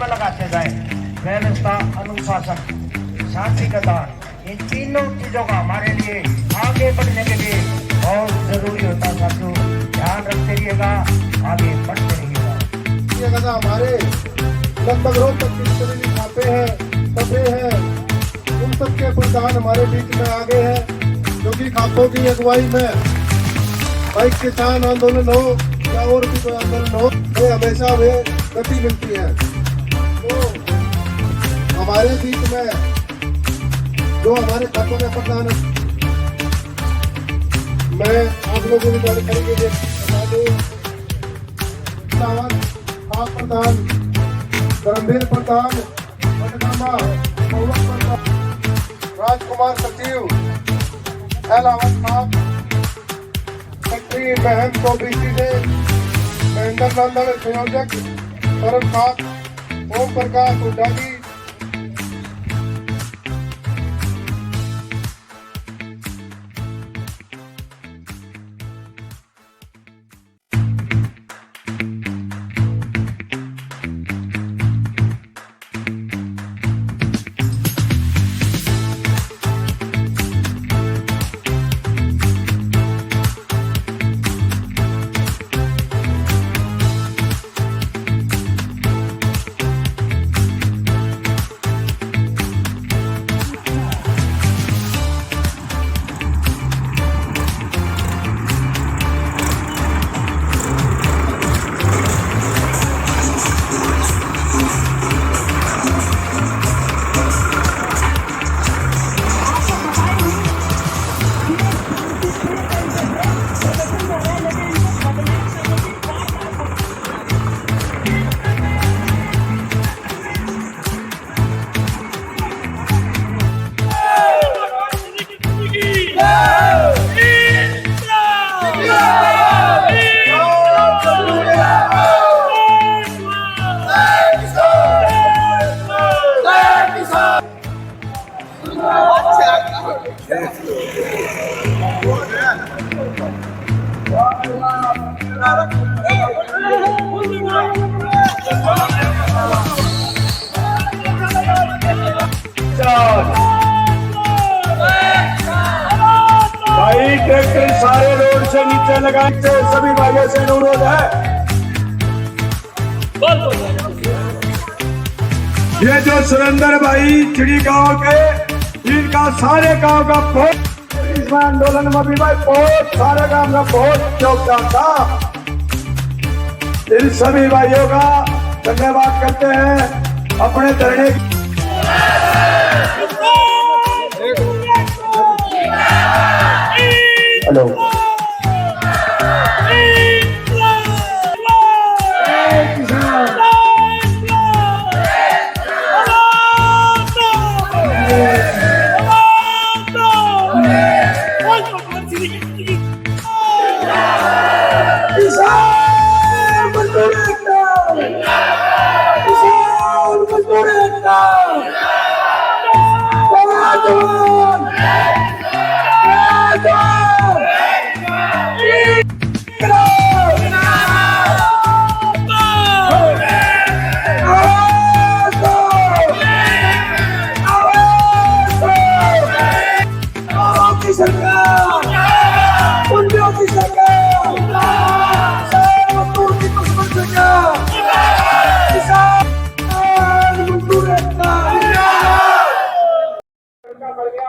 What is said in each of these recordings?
में लगाते जाए। व्यवस्था, अनुशासन, शांति का दान, इन तीनों चीजों का हमारे लिए आगे बढ़ने के लिए बहुत जरूरी होता है साथियों। ध्यान रखते रहिएगा, आगे बढ़ते रहिएगा। ये गदा हमारे लगभग रोज तक जितने भी खाते हैं कपड़े हैं उन सबके प्रधान हमारे बीच में आ गए हैं, जो कि खापों की अगुवाई में भाई किसान आंदोलन हो या और भी कोई आंदोलन हो, वे हमेशा वे गति मिलती है। तो हमारे बीच में जो हमारे खातों में प्रधान, मैं आप लोगों की जानकारी के लिए बता दूं, आप प्रधान, धर्मवीर प्रधान, राजकुमार सचिव, एलावत खाप, सेक्रेटरी महंत ओबीसी ने, महेंद्र नंदन संयोजक, सरल खाप, ओम प्रकाश हुड्डा जी, भाई ट्रैक्टर सारे रोड से नीचे लगाते, सभी भाइयों से अनुरोध है। ये जो सुरेंद्र भाई चिड़ी गांव के, इनका सारे गांव का बहुत इस आंदोलन में भी भाई बहुत सारे गांव का बहुत योगदान था। इन सभी भाइयों का धन्यवाद करते हैं। अपने धरने हेलो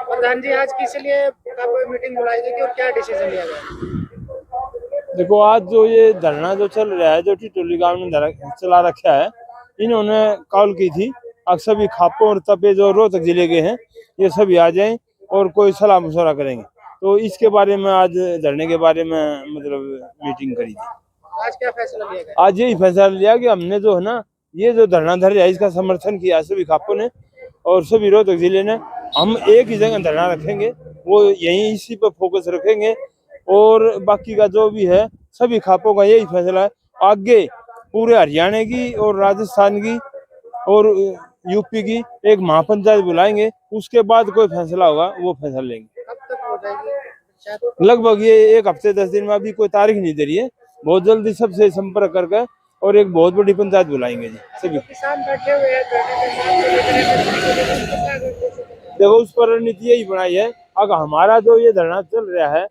प्रधान जी, आज किस लिए मीटिंग बुलाई गई थी और क्या डिसीजन लिया गया? देखो, आज जो ये धरना जो चल रहा है, जो टिटोली गांव में चला रखा है, इन्होंने कॉल की थी अब सभी खापों और तपे जो रोहतक जिले के हैं ये सभी आ जाएं और कोई सलाह मशवरा करेंगे। तो इसके बारे में आज धरने के बारे में मतलब मीटिंग करी थी। आज क्या फैसला लिया गया? आज यही फैसला लिया कि हमने जो है ना ये जो धरना धर है इसका समर्थन किया सभी खापों ने और सभी रोहतक जिले ने। हम एक ही जगह धरना रखेंगे, वो यहीं इसी पर फोकस रखेंगे और बाकी का जो भी है सभी खापों का यही फैसला है। आगे पूरे हरियाणा की और राजस्थान की और यूपी की एक महापंचायत बुलाएंगे, उसके बाद कोई फैसला होगा वो फैसला लेंगे। कब तक हो जाएगी? लगभग ये 1 हफ्ते 10 दिन में, अभी कोई तारीख नहीं दे रही है। बहुत जल्दी सबसे संपर्क करके और एक बहुत बड़ी पंचायत बुलाएंगे जी सभी। किसान बैठे हुए हैं देखो उस पर रणनीति यही बनाई है, अगर हमारा जो ये धरना चल रहा है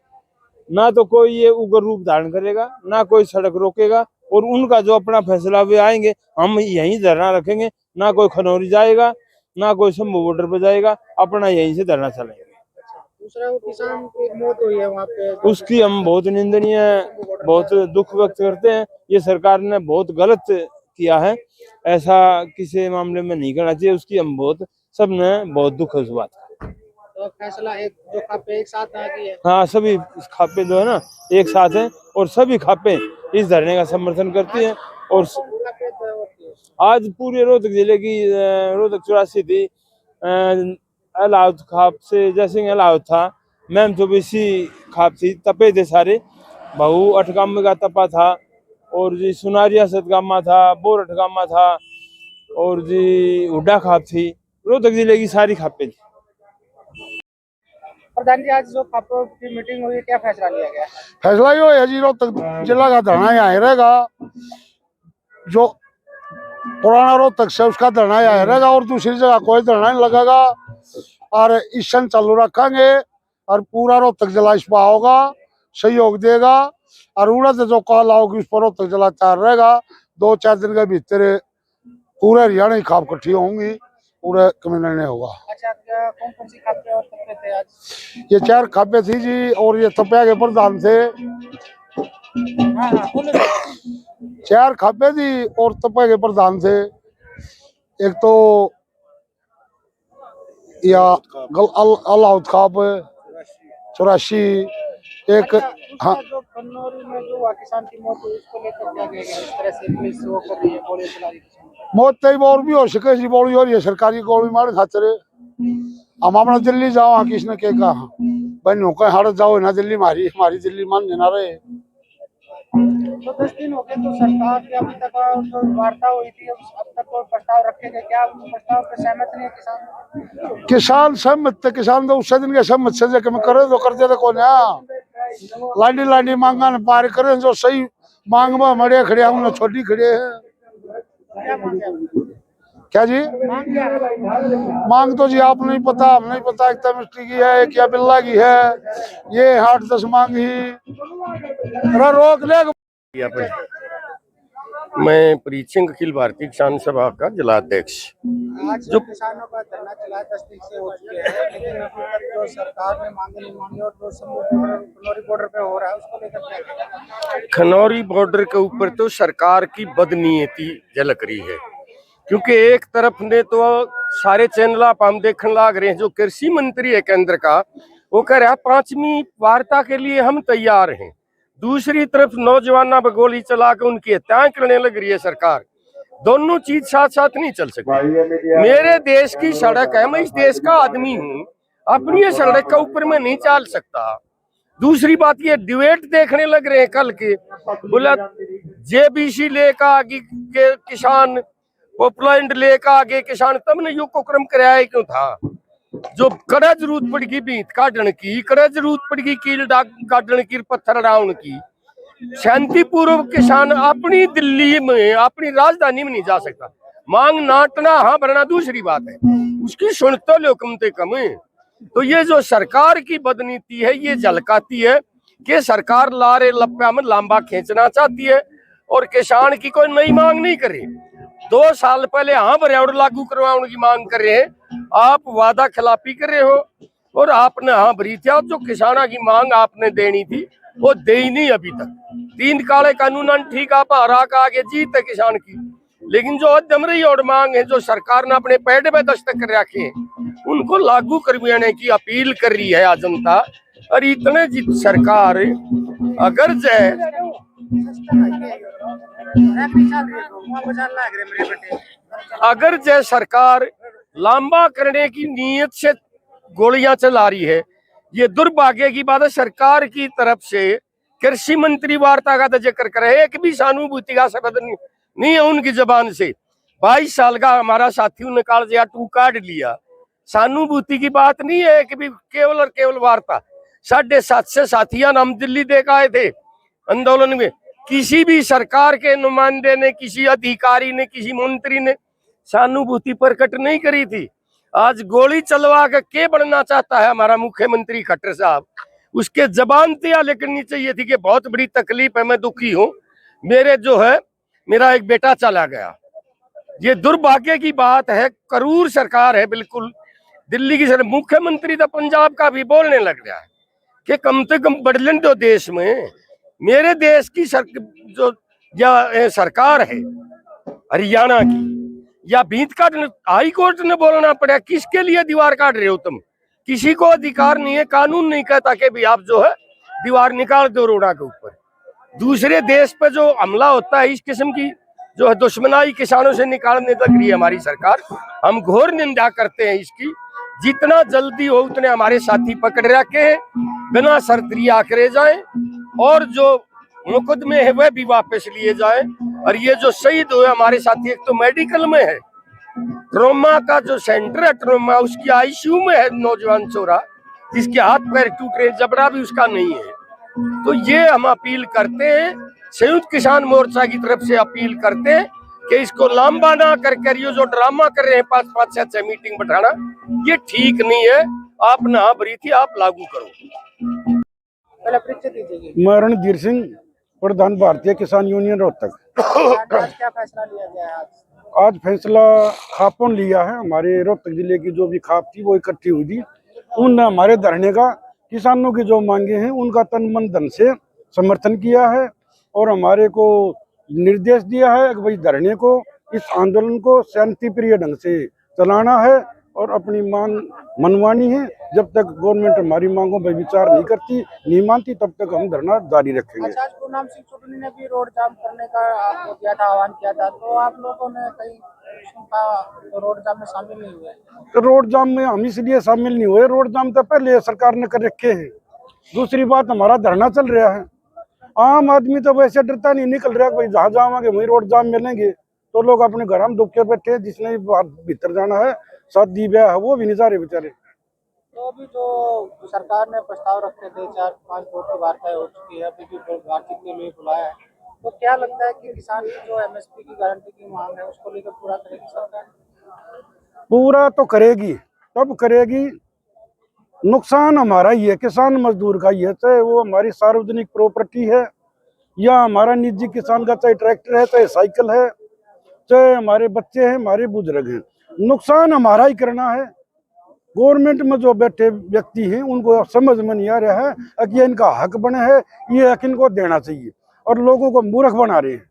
ना तो कोई ये उग्र रूप धारण करेगा, ना कोई सड़क रोकेगा, और उनका जो अपना फैसला वे आएंगे, हम यहीं धरना रखेंगे, ना कोई खनौरी जाएगा, ना कोई शंभू बॉर्डर पे जाएगा, अपना यहीं से धरना चलेंगे। दूसरा वो किसान की मौत हुई है वहाँ पे, उसकी हम बहुत निंदनीय, बहुत दुख व्यक्त करते हैं। ये सरकार ने बहुत गलत किया है, ऐसा किसी मामले में नहीं करना चाहिए। उसकी हम बहुत, सबने बहुत दुख है उस बात का। तो फैसला एक जो खापे एक साथ आ गई है। हाँ, सभी खापे जो है ना एक साथ हैं, और सभी खापे इस धरने का समर्थन करती हैं। और आज पूरे रोहतक जिले की रोहतक 84 थी, अलाउद खाप से जयसिंह अलाउद था, मैम 24 खाप थी, तपे थे सारे, बहु अठगाम का तपा था, और जी सुनारिया सतगामा था, बोर अठगामा था, और जी हुड्डा खाप थी। रोहतक जिले की सारी खापे थी। प्रधान जी, आज जो खापों की मीटिंग हुई, क्या फैसला लिया गया? फैसला यो है जी, रोहतक जिला का धरना यहाँ रहेगा, जो पुराना रोहतक से उसका धरना यहाँ रहेगा, और दूसरी जगह कोई धरना नहीं लगेगा। और इशन चालू रखेंगे, और पूरा रोहतक जिला इस पर होगा, सहयोग देगा, और उड़द जो कॉल आओगी उस पर रोहतक जिला तैयार रहेगा। 2-4 दिन के भीतर पूरे हरियाणा की खाप इकट्ठी होंगी, पूरे कम्युनिटी में होगा। अच्छा, कौन कौन सी खापे और तपे थे आज? ये 4 खापे थी जी, और ये तपिया के प्रधान थे। हाँ, बोलो। 4 खापे थी और तपिया के प्रधान थे। एक तो या अलाउद खाप 84, एक हाँ, जो कन्नौरी में जो हुआ किसान की मौत हुई, उसको लेकर क्या कहेंगे? इस तरह से पुलिस वो कर रही है, गोली चला रही है। मौत तई और भी हो सके जी, गोली हो रही है, सरकारी गोली मार खातिर हम अपना दिल्ली जाओ, हाँ किसने के कहा बहनों का हट जाओ ना, दिल्ली हमारी दिल्ली मान देना रहे। तो 10 दिन हो गए, तो सरकार की अभी तक जो वार्ता हुई थी, अब तक कोई प्रस्ताव रखे गए क्या? उस प्रस्ताव पर सहमत नहीं है किसान? किसान सहमत थे, किसान तो उससे दिन के सहमत से करे तो करते थे कौन है, लाडी मांगा न पार करे, जो सही मांग में मरे खड़े हैं, छोटी खड़े हैं। क्या मांगे? क्या जी मांग क्या है? मांग तो जी आप नहीं पता, हम नहीं पता, एक मिस्ट्री की है, एक या बिल्ला की है, ये 8-10 मांग ही रोक ले। मैं प्रीत सिंह अखिल भारतीय किसान सभा का जिला अध्यक्ष। आज जो किसानों का धरना चला 10 दिन से हो चुके हैं, लेकिन अभी तक जो सरकार ने मांगे नहीं मांगी, और जो खनौरी बॉर्डर पे हो रहा है उसको लेकर क्या कहेंगे? खनौरी बॉर्डर के ऊपर तो सरकार की बदनीयती झलक रही है, क्योंकि एक तरफ ने तो सारे चैनल आप हम देखने लग रहे हैं, जो कृषि मंत्री है केंद्र का, वो कह रहा है 5वीं वार्ता के लिए हम तैयार हैं। दूसरी तरफ नौजवानों पर गोली चला के उनकी हत्याएं करने लग रही है सरकार। दोनों चीज साथ साथ नहीं चल सकती। मेरे देश की सड़क है, मैं इस देश का आदमी हूँ, अपनी सड़क के ऊपर मैं नहीं चल सकता। दूसरी बात ये डिबेट देखने लग रहे हैं कल के, बोला जेबीसी लेकर आगे के किसान, पॉपुलैंड लेकर आगे किसान, तब ने युग को क्रम कराया क्यों था? जो कड़ा जरूरत पड़गी बीत काटने की, कड़ा जरूरत पड़गी कील काटने की, पत्थर डाउन की, शांतिपूर्वक किसान अपनी दिल्ली में, अपनी राजधानी में नहीं जा सकता। मांग नाटना हाँ भरना दूसरी बात है, उसकी सुनते लो कम से कम। तो ये जो सरकार की बदनीति है, ये झलकाती है कि सरकार लारे लप्पा में लांबा खींचना चाहती है, और किसान की कोई नई मांग नहीं करे। 2 साल पहले हाँ पर्यावरण लागू करवाने की मांग कर रहे हैं, आप वादा खिलाफी कर रहे हो, और आपने हाँ भरी थी, जो किसानों की मांग आपने देनी थी वो दे ही नहीं अभी तक। 3 काले कानून ठीक आप हरा का आगे जीत है किसान की, लेकिन जो अदम रही और मांग है, जो सरकार ने अपने पेड़ में दस्तक कर रखे हैं, उनको लागू करवाने की अपील कर रही है आज जनता। और इतने जित सरकार अगर जय अगर जय सरकार लंबा करने की नीयत से गोलियां चला रही है, ये दुर्भाग्य की बात है। सरकार की तरफ से कृषि मंत्री वार्ता का तो जिक्र करे, एक भी सहानुभूति का शब्द नहीं है उनकी जबान से। 22 साल का हमारा साथी निकाल दिया, टू काट लिया, सहानुभूति की बात नहीं है कि भी केवल और केवल वार्ता। 750 साथियां हम दिल्ली देख आए थे आंदोलन में, किसी भी सरकार के नुमाइंदे ने, किसी अधिकारी ने, किसी मंत्री ने सहानुभूति प्रकट नहीं करी थी। आज गोली चलवा के बनना चाहता है हमारा मुख्यमंत्री खट्टर साहब, उसके जबान तैयार लिखनी चाहिए थी कि बहुत बड़ी तकलीफ है, मैं दुखी हूँ, मेरा एक बेटा चला गया। ये दुर्भाग्य की बात है, करूर सरकार है बिल्कुल। दिल्ली की सरकार, मुख्यमंत्री तो पंजाब का भी बोलने लग गया है कि कम से कम बदलन दो देश में। मेरे देश की सरकार है हरियाणा की, या भीत काट हाई कोर्ट ने बोलना पड़ा, किसके लिए दीवार काट रहे हो तुम? किसी को अधिकार नहीं है, कानून नहीं कहता कि भी आप दीवार निकाल दो रोड़ा के ऊपर। दूसरे देश पे जो हमला होता है, इस किस्म की दुश्मनाई किसानों से निकालने तक रही है हमारी सरकार। हम घोर निंदा करते हैं इसकी। जितना जल्दी हो उतने हमारे साथी पकड़ रखे, बिना शर्तिया करे जाए, और जो मुकदमे है वह भी वापस लिए जाए। और ये जो शहीद हुए हमारे साथी, एक तो मेडिकल में है, ट्रोमा का जो सेंटर है ट्रोमा, उसकी आईसीयू में है नौजवान छोरा, जिसके हाथ पैर टूट रहे, जबड़ा भी उसका नहीं है। तो ये हम अपील करते हैं, संयुक्त किसान मोर्चा की तरफ से अपील करते हैं कि इसको लंबा ना करके ये जो ड्रामा कर रहे हैं 5-5, 6-6 मीटिंग बैठाना, ये ठीक नहीं है। आप ना भरी थी, आप लागू करो। पहले परिचय दीजिए। मैं रणधीर सिंह, प्रधान भारतीय किसान यूनियन रोहतक। आज क्या फैसला लिया गया है? आज फैसला खापों ने लिया है। हमारे रोहतक जिले की जो भी खाप थी वो इकट्ठी हुई थी, उनने हमारे धरने का, किसानों की जो मांगे हैं उनका तन मन धन से समर्थन किया है, और हमारे को निर्देश दिया है कि भाई धरने को, इस आंदोलन को शांतिप्रिय ढंग से चलाना है, और अपनी मांग मनवानी है। जब तक गवर्नमेंट हमारी मांगों पर विचार नहीं करती, नहीं मानती, तब तक हम धरना जारी रखेंगे। अच्छा, आज पूर्णम सिंह चुटनी ने भी रोड जाम करने का आपको दिया था, आह्वान किया था, तो आप लोगों ने कहीं तो रोड जाम में शामिल नहीं हुए? तो रोड जाम में हम इसलिए शामिल नहीं हुए, रोड जाम तो पहले सरकार ने कर रखे हैं। दूसरी बात, हमारा धरना चल रहा है, आम आदमी तो वैसे डरता नहीं निकल रहा, भाई जहाँ जावांगे वही रोड जाम मिलेंगे, तो लोग अपने घर में दुख के बैठे, जिसने भीतर जाना है, शादी ब्याह है, वो भी नहीं जा रहे बेचारे। तो अभी जो सरकार ने प्रस्ताव रखे थे, 4-5 वोट की वार्ता हो चुकी है, अभी भी बातचीत के लिए बुलाया है, तो क्या लगता है कि किसान की जो एमएसपी की गारंटी की मांग है उसको लेकर पूरा करेगी सरकार? पूरा तो करेगी, तब करेगी। नुकसान हमारा ही है, किसान मजदूर का ही है, चाहे वो हमारी सार्वजनिक प्रॉपर्टी है या हमारा निजी किसान का, चाहे ट्रैक्टर है, चाहे साइकिल है, चाहे हमारे बच्चे हैं, हमारे बुजुर्ग हैं, नुकसान हमारा ही करना है। गवर्नमेंट में जो बैठे व्यक्ति हैं उनको समझ में नहीं आ रहा है कि ये इनका हक बने है, ये हक इनको देना चाहिए, और लोगों को मूर्ख बना रहे हैं।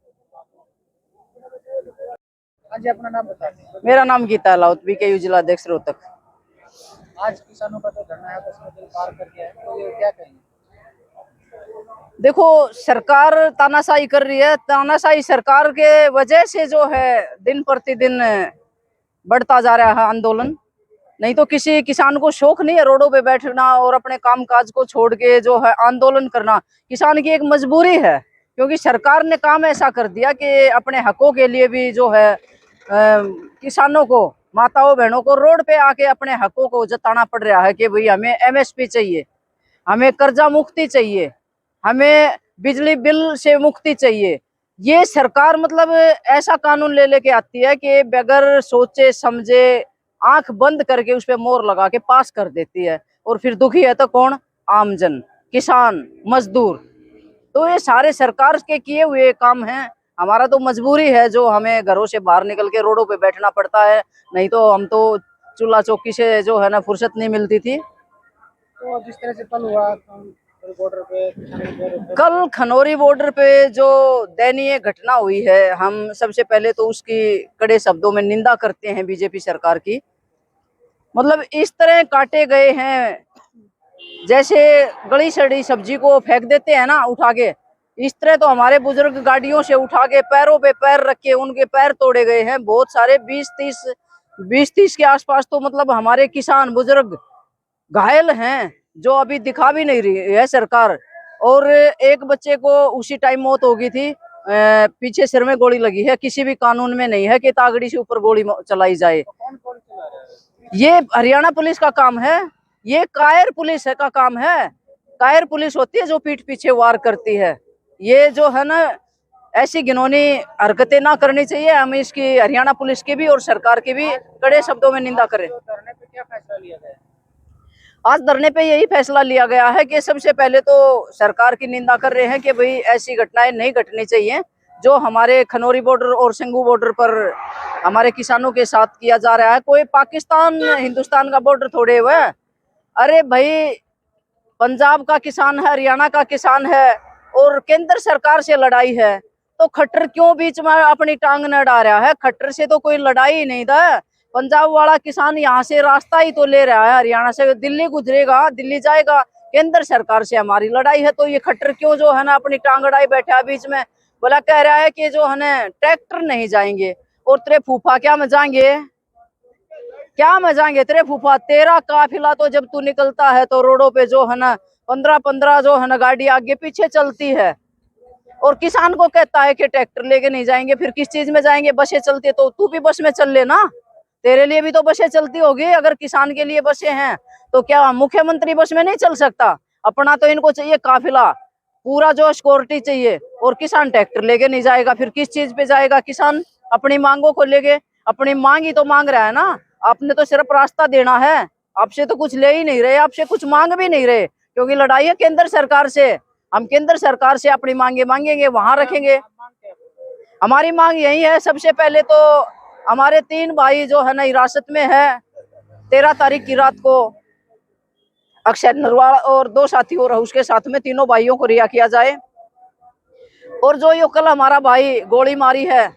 आज अपना नाम बता दें। मेरा नाम गीता लाउत, बीके जिला अध्यक्ष रोहतक। आज किसानों का तो धरना है, 10वें दिन पार कर गया है, तो ये क्या कहेंगे? देखो, सरकार तानाशाही कर रही है, तानाशाही सरकार के वजह से जो है दिन प्रतिदिन बढ़ता जा रहा है आंदोलन। नहीं तो किसी किसान को शौक नहीं है रोडों पे बैठना और अपने कामकाज को छोड़ के जो है आंदोलन करना। किसान की एक मजबूरी है, क्योंकि सरकार ने काम ऐसा कर दिया कि अपने हकों के लिए भी जो है किसानों को, माताओं बहनों को रोड पे आके अपने हकों को जताना पड़ रहा है कि भाई हमें एमएसपी चाहिए, हमें कर्जा मुक्ति चाहिए, हमें बिजली बिल से मुक्ति चाहिए। ये सरकार मतलब ऐसा कानून ले लेके आती है कि बगैर सोचे समझे, आंख बंद करके उस पे मोहर लगा के पास कर देती है। और फिर दुखी है तो कौन? आमजन, किसान, मजदूर। तो ये सारे सरकार के किए हुए काम हैं। हमारा तो मजबूरी है जो हमें घरों से बाहर निकल के रोडों पे बैठना पड़ता है, नहीं तो हम तो चूल्हा चौकी से जो है ना फुर्सत नहीं मिलती थी। तो जिस तरह से कल हुआ बॉर्डर पे, कल खनौरी बॉर्डर पे जो दयनीय घटना हुई है, हम सबसे पहले तो उसकी कड़े शब्दों में निंदा करते हैं बीजेपी सरकार की। मतलब इस तरह काटे गए हैं जैसे गली सड़ी सब्जी को फेंक देते हैं ना उठा के, इस तरह तो हमारे बुजुर्ग गाड़ियों से उठा के पैरों पे पैर रख के उनके पैर तोड़े गए हैं। बहुत सारे 20-30 के आसपास तो मतलब हमारे किसान बुजुर्ग घायल हैं, जो अभी दिखा भी नहीं रही है सरकार। और एक बच्चे को उसी टाइम मौत हो गई थी, पीछे सिर में गोली लगी है। किसी भी कानून में नहीं है कि तागड़ी से ऊपर गोली चलाई जाए। कौन चला रहा है? ये हरियाणा पुलिस का काम है, ये कायर पुलिस का काम है। कायर पुलिस होती है जो पीठ पीछे वार करती है। ये जो है ना ऐसी घिनौनी हरकतें ना करनी चाहिए। हम इसकी हरियाणा पुलिस की भी और सरकार की भी कड़े शब्दों में निंदा करें। तो धरने पे क्या फैसला लिया गया? आज धरने पे यही फैसला लिया गया है कि सबसे पहले तो सरकार की निंदा कर रहे हैं कि भाई ऐसी घटनाएं नहीं घटनी चाहिए जो हमारे खनौरी बॉर्डर और सिंगू बॉर्डर पर हमारे किसानों के साथ किया जा रहा है। कोई पाकिस्तान हिंदुस्तान का बॉर्डर थोड़े हुए। अरे भाई, पंजाब का किसान है, हरियाणा का किसान है और केंद्र सरकार से लड़ाई है, तो खट्टर क्यों बीच में अपनी टांग न अड़ा रहा है? खट्टर से तो कोई लड़ाई ही नहीं था। पंजाब वाला किसान यहाँ से रास्ता ही तो ले रहा है, हरियाणा से दिल्ली गुजरेगा, दिल्ली जाएगा। केंद्र सरकार से हमारी लड़ाई है, तो ये खट्टर क्यों जो है ना अपनी टांग अड़ाई बैठा है बीच में? बोला कह रहा है कि जो है ना ट्रैक्टर नहीं जाएंगे और तेरे फूफा क्या में जाएंगे? क्या में जाएंगे तेरे फूफा? तेरा काफिला तो जब तू निकलता है तो रोडों पे जो है ना 15-15 जो है ना गाड़ी आगे पीछे चलती है, और किसान को कहता है कि ट्रैक्टर लेके नहीं जाएंगे। फिर किस चीज में जाएंगे? बसें चलती है तो तू भी बस में चल लेना, तेरे लिए भी तो बसें चलती होगी। अगर किसान के लिए बसें हैं तो क्या मुख्यमंत्री बस में नहीं चल सकता? अपना तो इनको चाहिए काफिला, पूरा जो सिक्योरिटी चाहिए, और किसान ट्रैक्टर लेके नहीं जाएगा। फिर किस चीज पे जाएगा किसान? अपनी मांगों को लेके। अपनी मांग ही तो मांग रहा है ना, आपने तो सिर्फ रास्ता देना है, आपसे तो कुछ ले ही नहीं रहे, आपसे कुछ मांग भी नहीं रहे, क्योंकि लड़ाई है केंद्र सरकार से। हम केंद्र सरकार से अपनी मांगे मांगेंगे, वहां रखेंगे। हमारी मांग यही है, सबसे पहले तो हमारे 3 भाई जो है ना हिरासत में है। 13 तारीख की रात को अक्षय नरवाल और 2 साथी और उसके साथ में 3 भाइयों को रिहा किया जाए। और जो ये कल हमारा भाई गोली मारी है,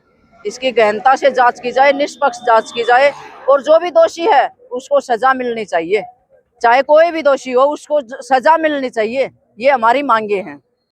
इसकी गहनता से जांच की जाए, निष्पक्ष जांच की जाए, और जो भी दोषी है उसको सजा मिलनी चाहिए। चाहे कोई भी दोषी हो, उसको सजा मिलनी चाहिए। ये हमारी मांगे हैं।